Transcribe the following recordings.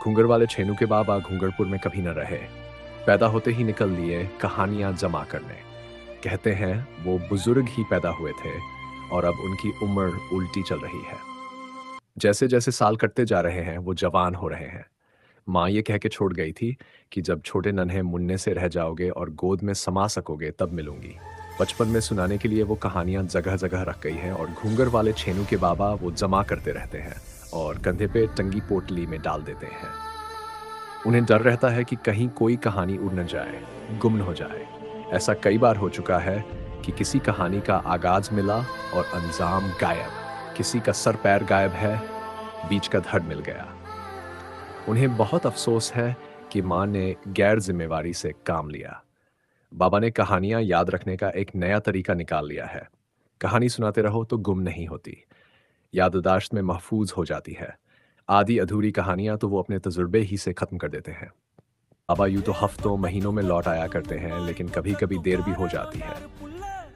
घूंगर वाले छेनू के बाबा घूंगरपुर में कभी न रहे। पैदा होते ही निकल लिए कहानियां जमा करने। कहते हैं वो बुजुर्ग ही पैदा हुए थे और अब उनकी उम्र उल्टी चल रही है। जैसे जैसे साल कटते जा रहे हैं वो जवान हो रहे हैं। माँ ये कह के छोड़ गई थी कि जब छोटे नन्हे मुन्ने से रह जाओगे और गोद में समा सकोगे तब मिलूंगी। बचपन में सुनाने के लिए वो कहानियां जगह जगह रख गई हैं और घूंगर वाले छेनू के बाबा वो जमा करते रहते हैं और कंधे पे टंगी पोटली में डाल देते हैं। उन्हें डर रहता है कि कहीं कोई कहानी उड़ न जाए, गुम न हो जाए। ऐसा कई बार हो चुका है कि किसी कहानी का आगाज मिला और अंजाम गायब। किसी का सर पैर गायब है, बीच का धड़ मिल गया। उन्हें बहुत अफसोस है कि माँ ने गैर जिम्मेवारी से काम लिया। बाबा ने कहानियां याद रखने का एक नया तरीका निकाल लिया है। कहानी सुनाते रहो तो गुम नहीं होती, याददाश्त में महफूज हो जाती है। आधी अधूरी कहानियां तो वो अपने तजुर्बे ही से खत्म कर देते हैं। बाबा यूं तो हफ्तों महीनों में लौट आया करते हैं, लेकिन कभी कभी देर भी हो जाती है।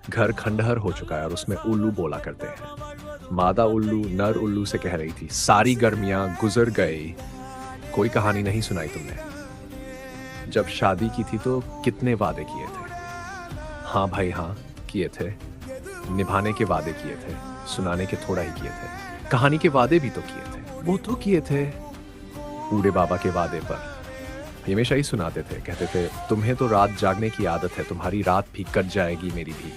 घर खंडहर हो चुका है और उसमें उल्लू बोला करते हैं। मादा उल्लू नर उल्लू से कह रही थी, सारी गर्मियां गुजर गई, कोई कहानी नहीं सुनाई तुमने। जब शादी की थी तो कितने वादे किए थे। हाँ भाई हाँ, किए थे। निभाने के वादे किए थे, सुनाने के थोड़ा ही किए थे। कहानी के वादे भी तो किए थे, वो तो किए थे। बूढ़े बाबा के वादे पर हमेशा ही सुनाते थे, कहते थे तुम्हें तो रात जागने की आदत है, तुम्हारी रात भी कट जाएगी मेरी भी।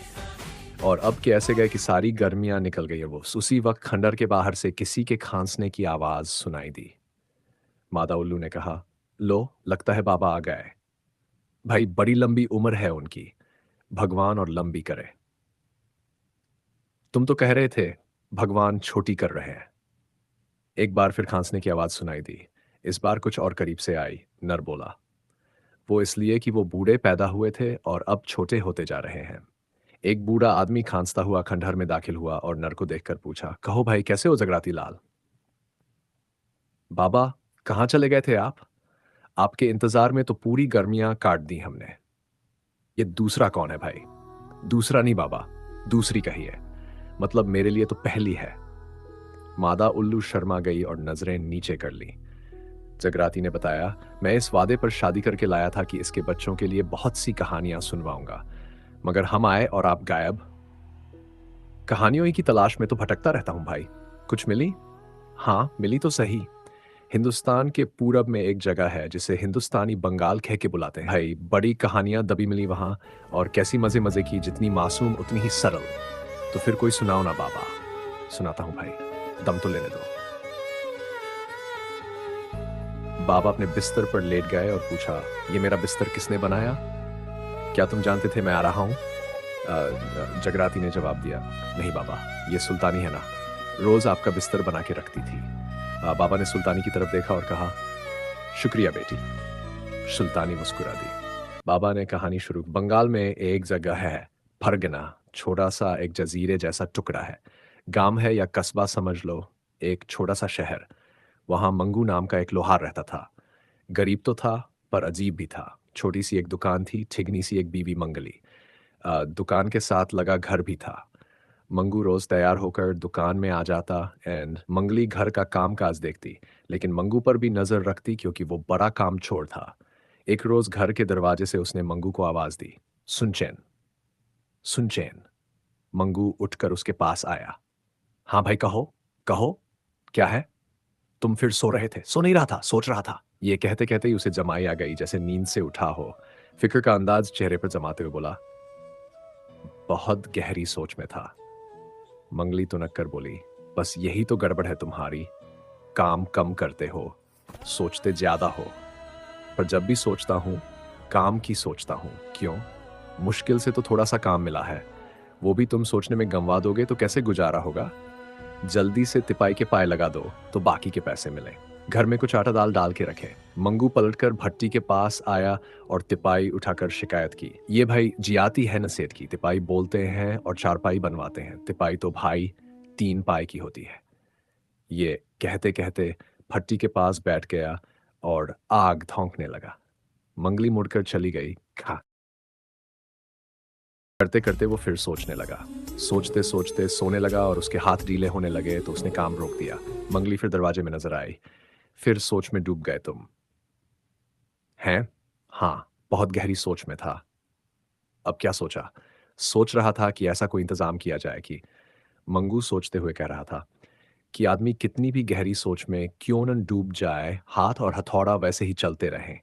और अब के ऐसे गए कि सारी गर्मियां निकल गई है। वो उसी वक्त खंडर के बाहर से किसी के खांसने की आवाज सुनाई दी। मादा उल्लू ने कहा, लो लगता है बाबा आ गए। भाई बड़ी लंबी उम्र है उनकी, भगवान और लंबी करे। तुम तो कह रहे थे भगवान छोटी कर रहे हैं। एक बार फिर खांसने की आवाज सुनाई दी। इस बार कुछ और करीब से आई। नर बोला, वो इसलिए कि वो बूढ़े पैदा हुए थे और अब छोटे होते जा रहे हैं। एक बूढ़ा आदमी खांसता हुआ खंडहर में दाखिल हुआ और नर को देखकर पूछा, कहो भाई कैसे हो जगराती लाल। बाबा कहाँ चले गए थे आप? आपके इंतजार में तो पूरी गर्मियां काट दी हमने। ये दूसरा कौन है भाई? दूसरा नहीं बाबा, दूसरी कहिए। मतलब मेरे लिए तो पहली है। मादा उल्लू शर्मा गई और नजरें नीचे कर ली। जगराती ने बताया, मैं इस वादे पर शादी करके लाया था कि इसके बच्चों के लिए बहुत सी कहानियां सुनवाऊंगा, मगर हम आए और आप गायब। कहानियों ही की तलाश में तो भटकता रहता हूं भाई। कुछ मिली? हाँ मिली तो सही। हिंदुस्तान के पूरब में एक जगह है जिसे हिंदुस्तानी बंगाल कह के बुलाते हैं। भाई बड़ी कहानियां दबी मिली वहां, और कैसी मजे मजे की, जितनी मासूम उतनी ही सरल। तो फिर कोई सुनाओ ना बाबा। सुनाता हूं भाई, दम तो लेने दो। बाबा अपने बिस्तर पर लेट गए और पूछा, ये मेरा बिस्तर किसने बनाया? क्या तुम जानते थे मैं आ रहा हूं? जगराती ने जवाब दिया, नहीं बाबा, ये सुल्तानी है ना, रोज आपका बिस्तर बना के रखती थी। बाबा ने सुल्तानी की तरफ देखा और कहा, शुक्रिया बेटी। सुल्तानी मुस्कुरा दी। बाबा ने कहानी शुरू। बंगाल में एक जगह है फरगना, छोटा सा एक जजीरे जैसा टुकड़ा है। गांव है या कस्बा समझ लो, एक छोटा सा शहर। वहां मंगू नाम का एक लोहार रहता था। गरीब तो था पर अजीब भी था। छोटी सी एक दुकान थी, ठिगनी सी एक बीवी मंगली। दुकान के साथ लगा घर भी था। मंगू रोज तैयार होकर दुकान में आ जाता एंड मंगली घर का काम काज देखती, लेकिन मंगू पर भी नजर रखती क्योंकि वो बड़ा काम छोड़ था। एक रोज घर के दरवाजे से उसने मंगू को आवाज दी, सुनचैन। सुनचैन। मंगू उठकर उसके पास आया। हाँ भाई कहो, कहो क्या है? तुम फिर सो रहे थे? सो नहीं रहा था, सोच रहा था। ये कहते कहते ही उसे जमाई आ गई, जैसे नींद से उठा हो। फिक्र का अंदाज चेहरे पर जमाते हुए बोला, बहुत गहरी सोच में था। मंगली तुनक कर बोली, बस यही तो गड़बड़ है तुम्हारी। काम कम करते हो, सोचते ज्यादा हो। पर जब भी सोचता हूं, काम की सोचता हूं। क्यों? मुश्किल से तो थोड़ा सा काम मिला है, वो भी तुम सोचने में गंवा दोगे तो कैसे गुजारा होगा? जल्दी से तिपाई के पाए लगा दो तो बाकी के पैसे मिले। घर में कुछ आटा दाल डाल के रखे। मंगू पलटकर भट्टी के पास आया और तिपाई उठाकर शिकायत की, ये भाई जियाती है नसेद की। तिपाई बोलते हैं और चारपाई बनवाते हैं। तिपाई तो भाई 3 पाई की होती है। ये कहते कहते भट्टी के पास बैठ गया और आग धौंकने लगा। मंगली मुड़कर चली गई। खा करते करते वो फिर सोचने लगा। सोचते सोचते सोने लगा और उसके हाथ ढीले होने लगे तो उसने काम रोक दिया। मंगली फिर दरवाजे में नजर आई। फिर सोच में डूब गए तुम। हैं? हाँ, बहुत गहरी सोच में था। अब क्या सोचा? सोच रहा था कि ऐसा कोई इंतज़ाम किया जाए कि मंगू सोचते हुए कह रहा था कि आदमी कितनी भी गहरी सोच में क्यों न डूब जाए, हाथ और हथौड़ा वैसे ही चलते रहें।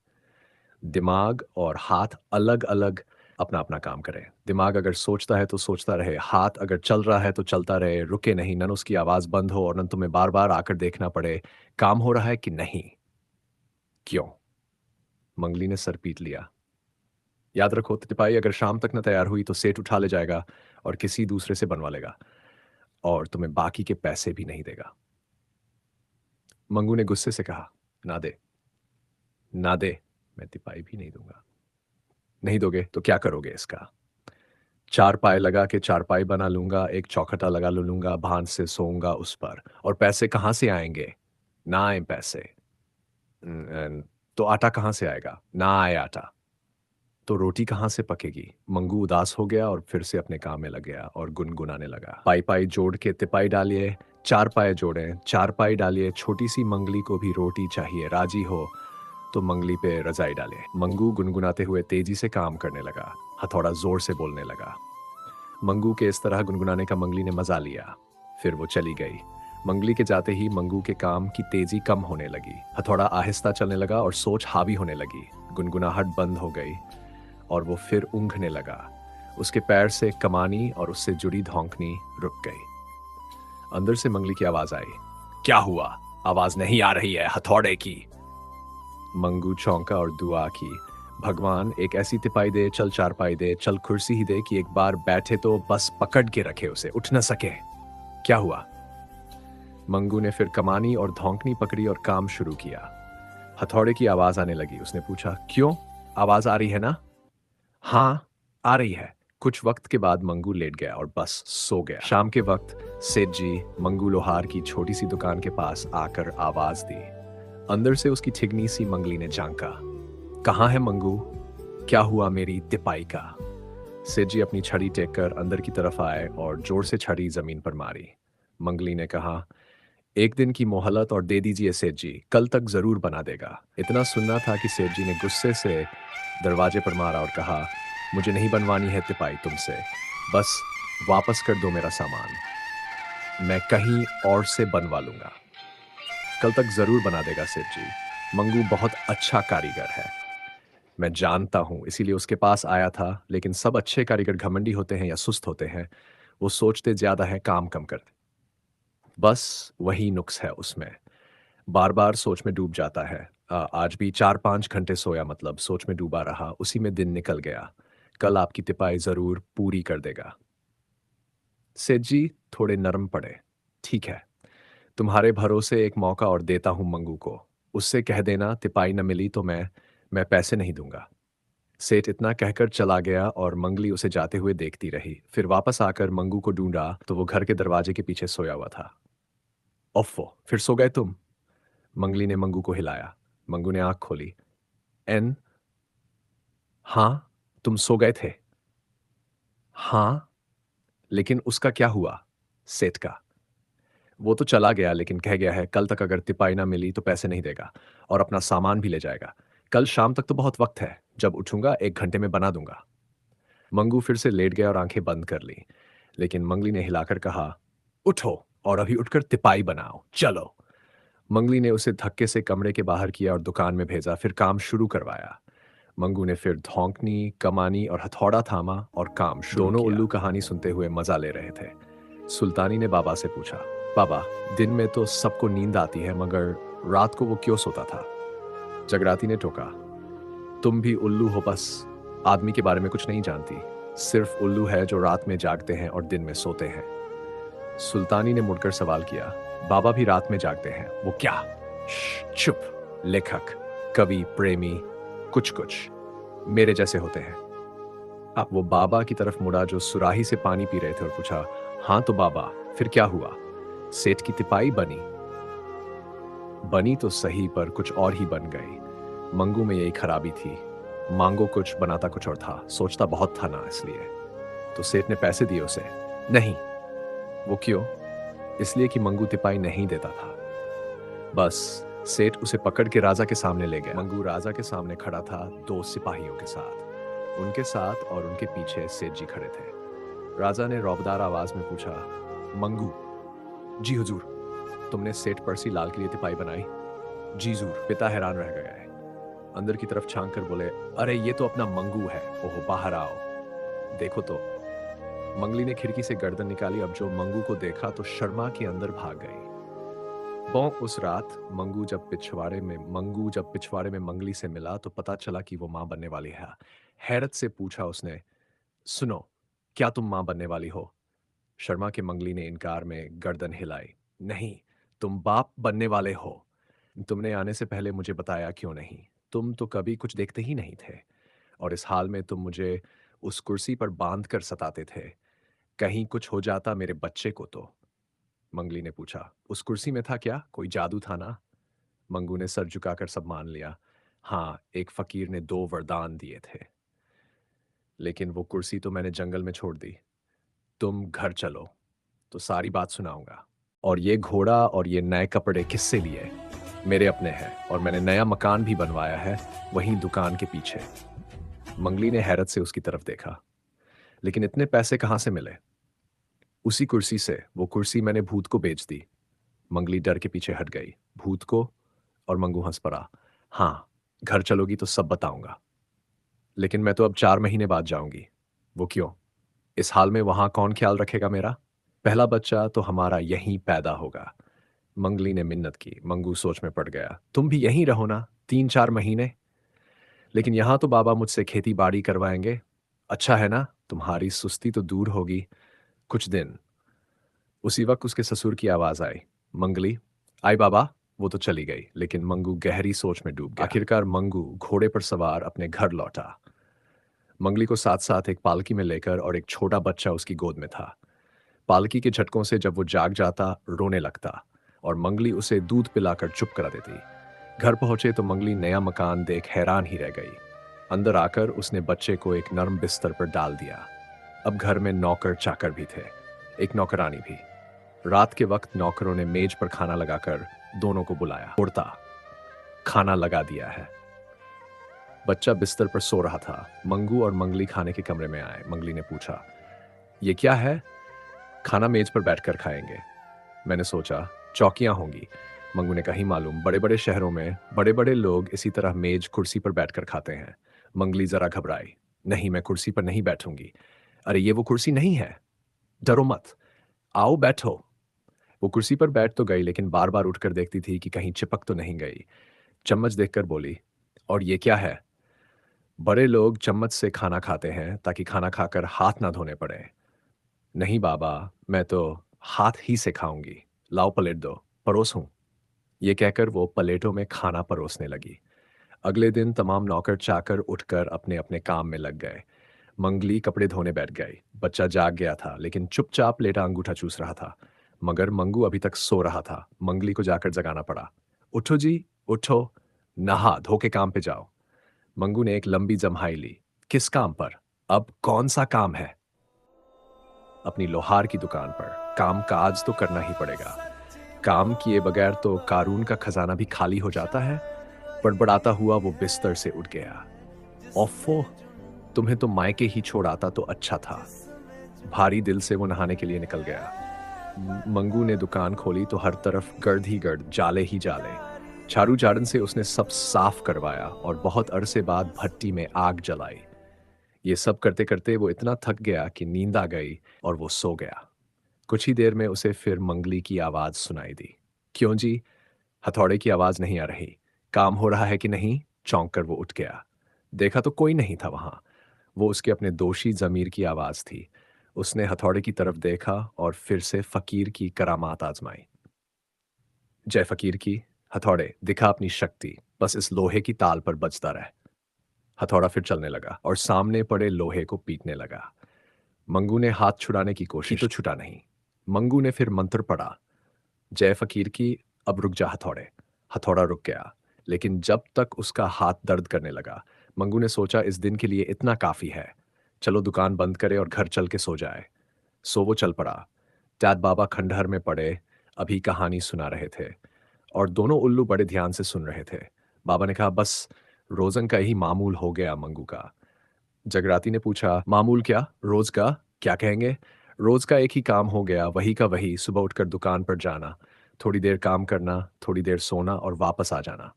दिमाग और हाथ अलग-अलग अपना-अपना काम करें। दिमाग अगर सोचता है तो सोचता रहे, हाथ अगर चल रहा है तो चलता रहे, रुके नहीं, ना उसकी आवाज़ बंद हो और ना तुम्हें बार-बार आकर देखना पड़े, काम हो रहा है कि नहीं। क्यों? मंगली ने सर पीट लिया। याद रखो, तिपाई अगर शाम तक न तैयार हुई तो सेठ उठा ले जाएगा और किसी दूसरे से बनवा लेगा और तुम्हें बाकी के पैसे भी नहीं देगा। मंगू ने गुस्से से कहा, ना दे, ना दे, मैं तिपाई भी नहीं दूंगा। नहीं दोगे तो क्या करोगे इसका? चार पाए लगा के चारपाई बना लूंगा, एक चौखटा लगा लूंगा, भान से सोऊंगा उस पर। और पैसे कहाँ से आएंगे? ना आए पैसे। तो आटा कहाँ से आएगा? ना आए आटा। तो रोटी कहाँ से पकेगी? मंगू उदास हो गया और फिर से अपने काम में लग गया और गुनगुनाने लगा। पाई पाई जोड़ के तिपाई डालिए, चार पाए जोड़ें, चार पाई डालिए, छोटी सी मंगली को भी रोटी चाहिए, राजी हो तो मंगली पे रजाई डाले। मंगू गुनगुनाते हुए तेजी से काम करने लगा, हथौड़ा जोर से बोलने लगा। मंगू के इस तरह गुनगुनाने का मंगली ने मजा लिया। फिर वो चली गई। मंगली के जाते ही मंगू के काम की तेजी कम होने लगी, हथौड़ा आहिस्ता चलने लगा और सोच हावी होने लगी। गुनगुनाहट बंद हो गई और वो फिर ऊँघने लगा। उसके पैर से कमानी और उससे जुड़ी धौंकनी रुक गई। अंदर से मंगली की आवाज आई, क्या हुआ? आवाज नहीं आ रही है, हथौड़े की। मंगू चौंका और दुआ की, भगवान एक ऐसी तिपाई दे, चल चारपाई दे, चल कुर्सी ही दे कि एक बार बैठे तो बस पकड़ के रखे उसे, उठ न सके। क्या हुआ? मंगू ने फिर कमानी और धौंकनी पकड़ी और काम शुरू किया। हथौड़े की आवाज आने लगी। उसने पूछा, क्यों? आवाज आ रही है ना? हाँ, आ रही है। कुछ वक्त के बाद मंगू लेट गया और बस सो गया। शाम के वक्त सेठ जी मंगू लोहार की छोटी सी दुकान के पास आकर आवाज दी। अंदर से उसकी ठिगनी सी मंगली ने झांका। कहाँ है मंगू? क्या हुआ मेरी तिपाई का? सेठ जी अपनी छड़ी टेक कर अंदर की तरफ आए और जोर से छड़ी जमीन पर मारी। मंगली ने कहा, एक दिन की मोहलत और दे दीजिए सेठ जी, कल तक जरूर बना देगा। इतना सुनना था कि सेठ जी ने गुस्से से दरवाजे पर मारा और कहा, मुझे नहीं बनवानी है तिपाई तुमसे, बस वापस कर दो मेरा सामान, मैं कहीं और से बनवा लूंगा। कल तक जरूर बना देगा सेठ जी, मंगू बहुत अच्छा कारीगर है। मैं जानता हूं, इसीलिए उसके पास आया था, लेकिन सब अच्छे कारीगर घमंडी होते हैं या सुस्त होते हैं। वो सोचते ज्यादा है, काम कम करते। बस वही नुक्स है उसमें, बार बार सोच में डूब जाता है। आज भी 4-5 घंटे सोया, मतलब सोच में डूबा रहा, उसी में दिन निकल गया। कल आपकी तिपाई जरूर पूरी कर देगा। सेठ जी थोड़े नरम पड़े। ठीक है, तुम्हारे भरोसे एक मौका और देता हूं मंगू को। उससे कह देना तिपाई न मिली तो मैं पैसे नहीं दूंगा। सेठ इतना कहकर चला गया और मंगली उसे जाते हुए देखती रही। फिर वापस आकर मंगू को ढूंढा तो वो घर के दरवाजे के पीछे सोया हुआ था। ओफो, फिर सो गए तुम? मंगली ने मंगू को हिलाया। मंगू ने आंख खोली। एन, हाँ, तुम सो गए थे? हाँ, लेकिन उसका क्या हुआ? सेठ का? वो तो चला गया, लेकिन कह गया है कल तक अगर तिपाई ना मिली तो पैसे नहीं देगा और अपना सामान भी ले जाएगा। कल शाम तक तो बहुत वक्त है, जब उठूंगा 1 घंटे में बना दूंगा। मंगू फिर से लेट गया और आंखें बंद कर ली, लेकिन मंगली ने हिलाकर कहा, उठो और अभी उठकर तिपाई बनाओ, चलो। मंगली ने उसे धक्के से कमरे के बाहर किया और दुकान में भेजा, फिर काम शुरू करवाया। मंगू ने फिर धौंकनी, कमानी और हथौड़ा थामा और काम शुरू दोनों किया। उल्लू कहानी सुनते हुए मजा ले रहे थे। सुल्तानी ने बाबा से पूछा, बाबा, दिन में तो सबको नींद आती है, मगर रात को वो क्यों सोता था? जगराती ने टोका, तुम भी उल्लू हो, बस आदमी के बारे में कुछ नहीं जानती। सिर्फ उल्लू है जो रात में जागते हैं और दिन में सोते हैं। सुल्तानी ने मुड़कर सवाल किया, बाबा भी रात में जागते हैं? वो क्या? चुप, लेखक, कवि, प्रेमी, कुछ कुछ मेरे जैसे होते हैं। अब वो बाबा की तरफ मुड़ा जो सुराही से पानी पी रहे थे और पूछा, हाँ तो बाबा, फिर क्या हुआ? सेठ की तिपाई बनी? बनी तो सही, पर कुछ और ही बन गई। मंगू में यही खराबी थी, मांगो कुछ बनाता कुछ और था, सोचता बहुत था ना, इसलिए। तो सेठ ने पैसे दिए उसे? नहीं। वो क्यों? इसलिए कि मंगू तिपाई नहीं देता था। बस सेठ उसे पकड़ के राजा के सामने ले गया। मंगू राजा के सामने खड़ा था, दो सिपाहियों के साथ। उनके साथ और उनके पीछे सेठ जी खड़े थे। राजा ने रौबदार आवाज में पूछा, मंगू? जी हुजूर। तुमने सेठ परसी लाल के लिए तिपाही बनाई? जी हुजूर। पिता हैरान रह गए। अंदर की तरफ झांक कर बोले, अरे ये तो अपना मंगू है। ओहो, बाहर आओ, देखो तो। मंगली ने खिड़की से गर्दन निकाली। अब जो मंगू को देखा तो शर्मा के अंदर भाग गई। उस रात मंगू जब पिछवाड़े में मंगली से मिला तो पता चला कि वो मां बनने वाली है। हैरत से पूछा उसने, सुनो, क्या तुम मां बनने वाली हो? शर्मा के मंगली ने इनकार में गर्दन हिलाई। नहीं, तुम बाप बनने वाले हो। तुमने आने से पहले मुझे बताया क्यों नहीं? तुम तो कभी कुछ देखते ही नहीं थे, और इस हाल में तुम मुझे उस कुर्सी पर बांध कर सताते थे। कहीं कुछ हो जाता मेरे बच्चे को तो। मंगली ने पूछा, उस कुर्सी में था क्या? कोई जादू था ना? मंगू ने सर झुकाकर सब मान लिया। हाँ, एक फकीर ने 2 वरदान दिए थे, लेकिन वो कुर्सी तो मैंने जंगल में छोड़ दी। तुम घर चलो तो सारी बात सुनाऊंगा। और ये घोड़ा और ये नए कपड़े किससे लिए? मेरे अपने हैं, और मैंने नया मकान भी बनवाया है, वहीं दुकान के पीछे। मंगली ने हैरत से उसकी तरफ देखा। लेकिन इतने पैसे कहां से मिले? उसी कुर्सी से। वो कुर्सी मैंने भूत को बेच दी। मंगली डर के पीछे हट गई। भूत को? और मंगू हंस पड़ा। हाँ, घर चलोगी तो सब बताऊंगा। लेकिन मैं तो अब 4 महीने बाद जाऊंगी। वो क्यों? इस हाल में वहां कौन ख्याल रखेगा मेरा? पहला बच्चा तो हमारा यहीं पैदा होगा। मंगली ने मिन्नत की। मंगू सोच में पड़ गया। तुम भी यहीं रहो ना 3-4 महीने। लेकिन यहां तो बाबा मुझसे खेती बाड़ी करवाएंगे। अच्छा है ना, तुम्हारी सुस्ती तो दूर होगी कुछ दिन। उसी वक्त उसके ससुर की आवाज आई, मंगली आई बाबा। वो तो चली गई, लेकिन मंगू गहरी सोच में डूब गया। आखिरकार मंगू घोड़े पर सवार अपने घर लौटा। मंगली को साथ साथ एक पालकी में लेकर, और एक छोटा बच्चा उसकी गोद में था। पालकी के झटकों से जब वो जाग जाता, रोने लगता, और मंगली उसे दूध पिलाकर चुप करा देती। घर पहुंचे तो मंगली नया मकान देख हैरान ही रह गई। अंदर आकर उसने बच्चे को एक नरम बिस्तर पर डाल दिया। अब घर में नौकर चाकर भी थे, एक नौकरानी भी। रात के वक्त नौकरों ने मेज पर खाना लगाकर दोनों को बुलाया। उड़ता, खाना लगा दिया है। बच्चा बिस्तर पर सो रहा था। मंगू और मंगली खाने के कमरे में आए। मंगली ने पूछा, ये क्या है? खाना मेज पर बैठकर खाएंगे। मैंने सोचा चौकियां होंगी। मंगू ने कही, मालूम, बड़े बड़े शहरों में बड़े बड़े लोग इसी तरह मेज कुर्सी पर बैठकर खाते हैं। मंगली जरा घबराई। नहीं, मैं कुर्सी पर नहीं बैठूंगी। अरे ये वो कुर्सी नहीं है। डरो मत, आओ बैठो। वो कुर्सी पर बैठ तो गई, लेकिन बार बार उठकर देखती थी कि कहीं चिपक तो नहीं गई। चम्मच देखकर बोली, और ये क्या है? बड़े लोग चम्मच से खाना खाते हैं ताकि खाना खाकर हाथ ना धोने पड़े। नहीं बाबा, मैं तो हाथ ही से खाऊंगी। लाओ प्लेट दो, परोसूं। ये कहकर वो प्लेटों में खाना परोसने लगी। अगले दिन तमाम नौकर चाकर उठकर अपने अपने काम में लग गए। मंगली कपड़े धोने बैठ गई। बच्चा जाग गया था, लेकिन चुपचाप लेटा अंगूठा चूस रहा था। मगर मंगू अभी तक सो रहा था। मंगली को जाकर जगाना पड़ा। उठो जी, उठो, नहा धो के काम पे जाओ। मंगू ने एक लंबी जम्हाई ली। किस काम पर? अब कौन सा काम है? अपनी लोहार की दुकान पर। काम काज तो करना ही पड़ेगा। काम किए बगैर तो कारून का खजाना भी खाली हो जाता है। बड़बड़ाता हुआ वो बिस्तर से उठ गया। ओफो, तुम्हें तो मायके ही छोड़ आता तो अच्छा था। भारी दिल से वो नहाने के लिए निकल गया। मंगू ने दुकान खोली तो हर तरफ गर्द ही गर्द, जाले ही जाले। झाड़ू झाड़न से उसने सब साफ करवाया और बहुत अरसे बाद भट्टी में आग जलाई। ये सब करते करते वो इतना थक गया कि नींद आ गई और वो सो गया। कुछ ही देर में उसे फिर मंगली की आवाज सुनाई दी। क्यों जी? हथौड़े की आवाज नहीं आ रही। काम हो रहा है कि नहीं? चौंक कर वो उठ गया। देखा तो कोई नहीं था वहां। वो उसके अपने दोषी जमीर की आवाज थी। उसने हथौड़े की तरफ देखा और फिर से फकीर की करामात आजमाई। जय फकीर की। हथौड़े, दिखा अपनी शक्ति, बस इस लोहे की ताल पर बजता रह। हथौड़ा फिर चलने लगा और सामने पड़े लोहे को पीटने लगा। मंगू ने हाथ छुड़ाने की कोशिश तो छुटा नहीं। मंगू ने फिर मंत्र पढ़ा, जय फकीर की, अब रुक जा हथौड़े। हथौड़ा रुक गया, लेकिन जब तक उसका हाथ दर्द करने लगा। मंगू ने सोचा इस दिन के लिए इतना काफी है। चलो दुकान बंद करे और घर चल के सो जाए। सो वो चल पड़ा। डैड बाबा खंडहर में पड़े अभी कहानी सुना रहे थे, और दोनों उल्लू बड़े ध्यान से सुन रहे थे। बाबा ने कहा, बस रोज़न का ही मामूल हो गया मंगू का। जगराती ने पूछा, मामूल क्या? रोज़ का? क्या कहेंगे? रोज़ का एक ही काम हो गया, वही का वही, सुबह उठकर दुकान पर जाना, थोड़ी देर काम करना, थोड़ी देर सोना और वापस आ जाना।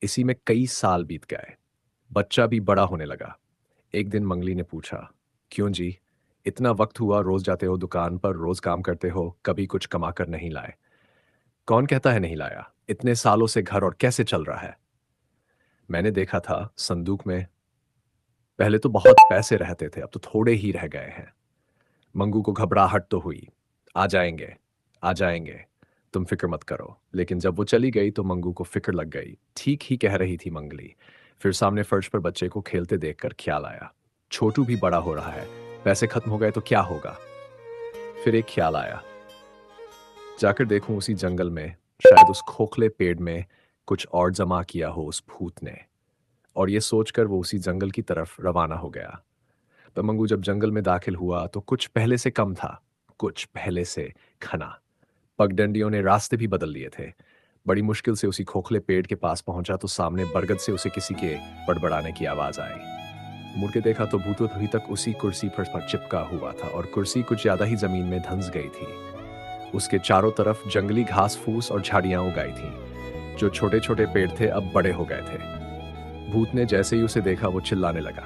इसी में कई साल बीत गए। बच्चा भी बड़ा होने लगा। एक दिन मंगली ने पूछा, क्यों जी? इतना वक्त हुआ, रोज़ जाते हो दुकान पर, रोज़ काम करते हो, कभी कुछ कमा कर नहीं लाए। कौन कहता है नहीं लाया? इतने सालों से घर और कैसे चल रहा है? मैंने देखा था संदूक में पहले तो बहुत पैसे रहते थे, अब तो थोड़े ही रह गए हैं। मंगू को घबराहट तो हुई। आ जाएंगे, आ जाएंगे, तुम फिक्र मत करो। लेकिन जब वो चली गई तो मंगू को फिक्र लग गई। ठीक ही कह रही थी मंगली। फिर सामने फर्श पर बच्चे को खेलते देखकर ख्याल आया, छोटू भी बड़ा हो रहा है, पैसे खत्म हो गए तो क्या होगा? फिर एक ख्याल आया, जाकर देखूं उसी जंगल में, शायद उस खोखले पेड़ में कुछ और जमा किया हो उस भूत ने। और ये सोचकर वो उसी जंगल की तरफ रवाना हो गया। पर मंगू जब जंगल में दाखिल हुआ तो कुछ पहले से कम था, कुछ पहले से घना। पगडंडियों ने रास्ते भी बदल लिए थे। बड़ी मुश्किल से उसी खोखले पेड़ के पास पहुंचा तो सामने बरगद से उसे किसी के बड़बड़ाने की आवाज आई। मुड़ के देखा तो भूतो अभी तक उसी कुर्सी पर चिपका हुआ था और कुर्सी कुछ ज्यादा ही जमीन में धंस गई थी। उसके चारों तरफ जंगली घास फूस और झाड़ियां उगाई थीं। जो छोटे छोटे पेड़ थे अब बड़े हो गए थे। भूत ने जैसे ही उसे देखा वो चिल्लाने लगा,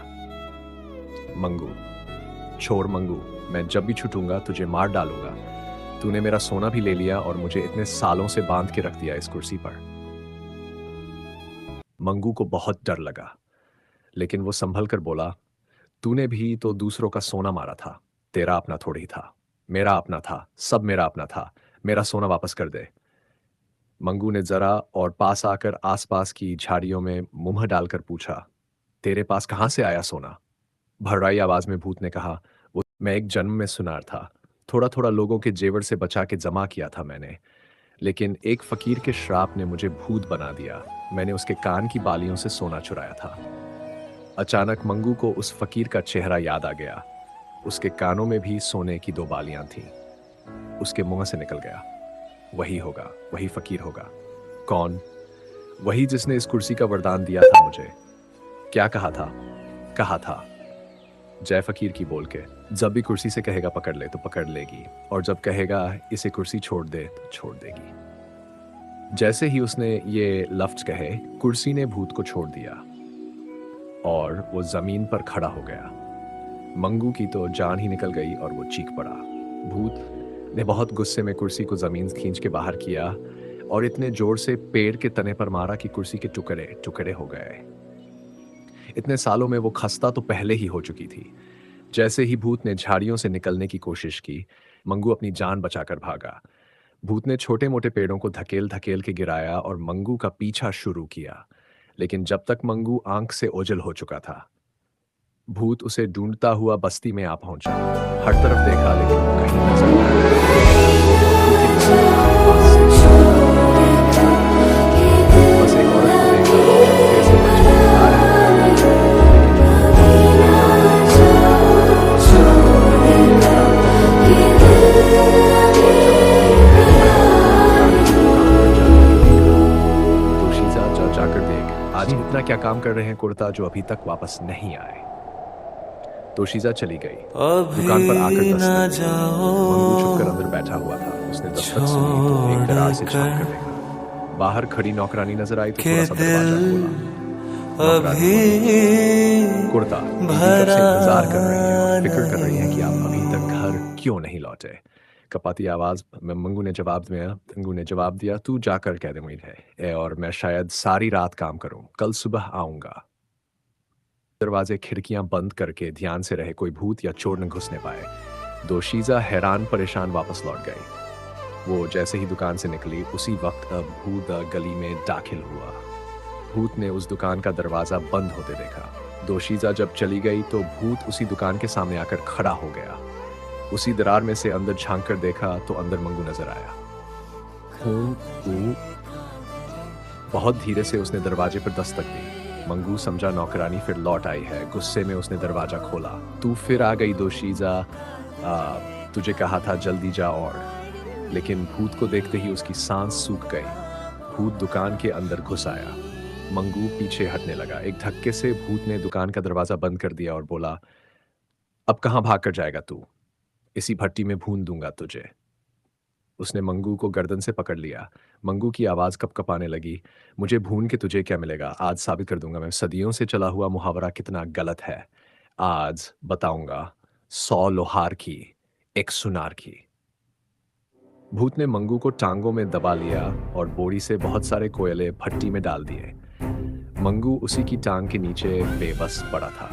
मंगू, छोड़ मंगू, मैं जब भी छूटूंगा तुझे मार डालूंगा। तूने मेरा सोना भी ले लिया और मुझे इतने सालों से बांध के रख दिया इस कुर्सी पर। मंगू को बहुत डर लगा, लेकिन वो संभल कर बोला, तूने भी तो दूसरों का सोना मारा था, तेरा अपना थोड़ी था। मेरा अपना था, सब मेरा अपना था। मेरा सोना वापस कर दे। मंगू ने जरा और पास आकर आसपास की झाड़ियों में मुंह डालकर पूछा, तेरे पास कहां से आया सोना? भर्राई आवाज में भूत ने कहा, वो मैं एक जन्म में सुनार था। थोड़ा थोड़ा लोगों के जेवर से बचा के जमा किया था मैंने, लेकिन एक फकीर के श्राप ने मुझे भूत बना दिया। मैंने उसके कान की बालियों से सोना चुराया था। अचानक मंगू को उस फकीर का चेहरा याद आ गया। उसके कानों में भी सोने की दो बालियां थीं। उसके मुंह से निकल गया, वही होगा, वही फकीर होगा। कौन? वही जिसने इस कुर्सी का वरदान दिया था मुझे। क्या कहा था? कहा था, जय फकीर की बोल के, जब भी कुर्सी से कहेगा पकड़ ले तो पकड़ लेगी, और जब कहेगा इसे कुर्सी छोड़ दे तो छोड़ देगी। जैसे ही उसने ये लफ्ज कहे, कुर्सी ने भूत को छोड़ दिया और वो जमीन पर खड़ा हो गया। मंगू की तो जान ही निकल गई और वो चीख पड़ा। भूत ने बहुत गुस्से में कुर्सी को जमीन खींच के बाहर किया और इतने जोर से पेड़ के तने पर मारा कि कुर्सी के टुकड़े टुकड़े हो गए। इतने सालों में वो खस्ता तो पहले ही हो चुकी थी। जैसे ही भूत ने झाड़ियों से निकलने की कोशिश की, मंगू अपनी जान बचाकर भागा। भूत ने छोटे मोटे पेड़ों को धकेल धकेल के गिराया और मंगू का पीछा शुरू किया, लेकिन जब तक मंगू आंख से ओझल हो चुका था, भूत उसे ढूंढता हुआ बस्ती में आ पहुंचा। हर तरफ देखा लेकिन वो कहीं नजर नहीं आया। बस एक औरत को देखा, छोटे से बच्चे को ला रहे थे, जाकर देख, आज इतना क्या काम कर रहे हैं कुर्ता जो अभी तक वापस नहीं आए। तोशीजा चली गई। दुकान पर आकर दस्तक दी। मंगू छुपकर अंदर बैठा हुआ था। उसने दस्तक सुनी तो एक दरार से झांक कर देखा। बाहर खड़ी नौकरानी नजर आई तो थोड़ा सा दरवाजा खोला। नौकरानी बोली, कुर्ता, बीवी कब से इंतजार कर रही है और फिक्र कर रही है कि आप अभी तक घर क्यों नहीं लौटे। कपाती आवाज में मंगू ने जवाब दिया, तू जाकर कह दे मुझे, और मैं शायद सारी रात काम करूं, कल सुबह आऊंगा। दरवाजे खिड़कियां बंद करके ध्यान से रहे, कोई भूत या चोर न घुसने पाए। दोशीजा हैरान परेशान वापस लौट गई। वो जैसे ही दुकान से निकली, उसी वक्त भूत गली में दाखिल हुआ। भूत ने उस दुकान का दरवाजा बंद होते देखा। दोशीजा जब चली गई तो भूत उसी दुकान के सामने आकर खड़ा हो गया। उसी दरार में से अंदर झांक कर देखा तो अंदर मंगू नजर आया। बहुत धीरे से उसने दरवाजे पर दस्तक दी। मंगू समझा नौकरानी फिर लौट आई है। गुस्से में उसने दरवाजा खोला। तू फिर आ गई दोशीजा, तुझे कहा था जल्दी जा। और लेकिन भूत को देखते ही उसकी सांस सूख गई। भूत दुकान के अंदर घुस आया। मंगू पीछे हटने लगा। एक धक्के से भूत ने दुकान का दरवाजा बंद कर दिया और बोला, अब कहाँ भाग कर जाएगा तू? इसी भट्टी में भून दूंगा तुझे। उसने मंगू को गर्दन से पकड़ लिया। मंगू की आवाज कपकपाने लगी, मुझे भून के तुझे क्या मिलेगा? आज साबित कर दूंगा मैं सदियों से चला हुआ मुहावरा कितना गलत है। आज बताऊंगा 100 लोहार की, एक सुनार की। भूत ने मंगू को टांगों में दबा लिया और बोरी से बहुत सारे कोयले भट्टी में डाल दिए। मंगू उसी की टांग के नीचे बेबस पड़ा था।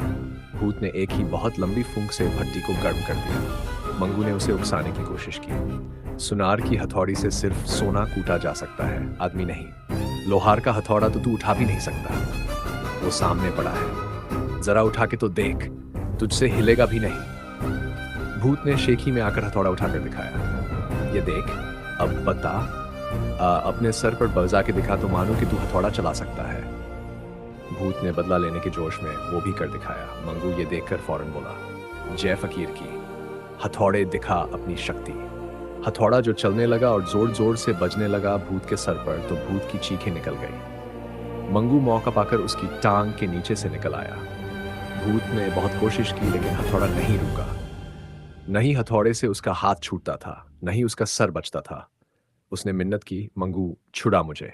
भूत ने एक ही बहुत लंबी फूंक से भट्टी को गर्म कर दिया। मंगू ने उसे उकसाने की कोशिश की। सुनार की हथौड़ी से सिर्फ सोना कूटा जा सकता है, आदमी नहीं। लोहार का हथौड़ा तो तू उठा भी नहीं सकता। वो सामने पड़ा है, जरा उठा के तो देख, तुझसे हिलेगा भी नहीं। भूत ने शेखी में आकर हथौड़ा उठाकर दिखाया। ये देख, अब बता, अपने सर पर बजा के दिखा तो मानो कि तू हथौड़ा चला सकता है। भूत ने बदला लेने के जोश में वो भी कर दिखाया। मंगू ये देखकर फौरन बोला, जय फकीर की, हथौड़े दिखा अपनी शक्ति। हथौड़ा जो चलने लगा और जोर जोर से बजने लगा भूत के सर पर, तो भूत की चीखें निकल गई। मंगू मौका पाकर उसकी टांग के नीचे से निकल आया। भूत ने बहुत कोशिश की लेकिन हथौड़ा नहीं रुका। नहीं हथौड़े से उसका हाथ छूटता था, नहीं उसका सर बचता था। उसने मिन्नत की, मंगू छुड़ा मुझे,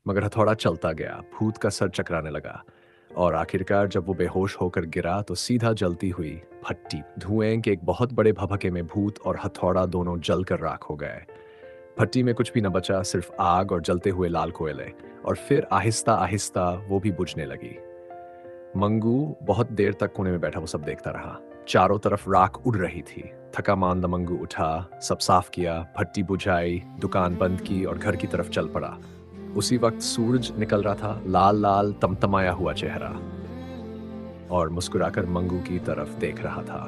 मगर हथौड़ा चलता गया। भूत का सर चकराने लगा और आखिरकार जब वो बेहोश होकर गिरा तो सीधा जलती हुई भट्टी, धुएं के एक बहुत बड़े भभके में भूत और हथौड़ा दोनों जलकर राख हो गए। भट्टी में कुछ भी न बचा, सिर्फ आग और जलते हुए लाल कोयले। और फिर आहिस्ता आहिस्ता वो भी बुझने लगी। मंगू बहुत देर तक कोने में बैठा वो सब देखता रहा। चारों तरफ राख उड़ रही थी। थका मांदा मंगू उठा, सब साफ किया, भट्टी बुझाई, दुकान बंद की और घर की तरफ चल पड़ा। उसी वक्त सूरज निकल रहा था, लाल लाल तमतमाया हुआ चेहरा, और मुस्कुराकर मंगू की तरफ देख रहा था।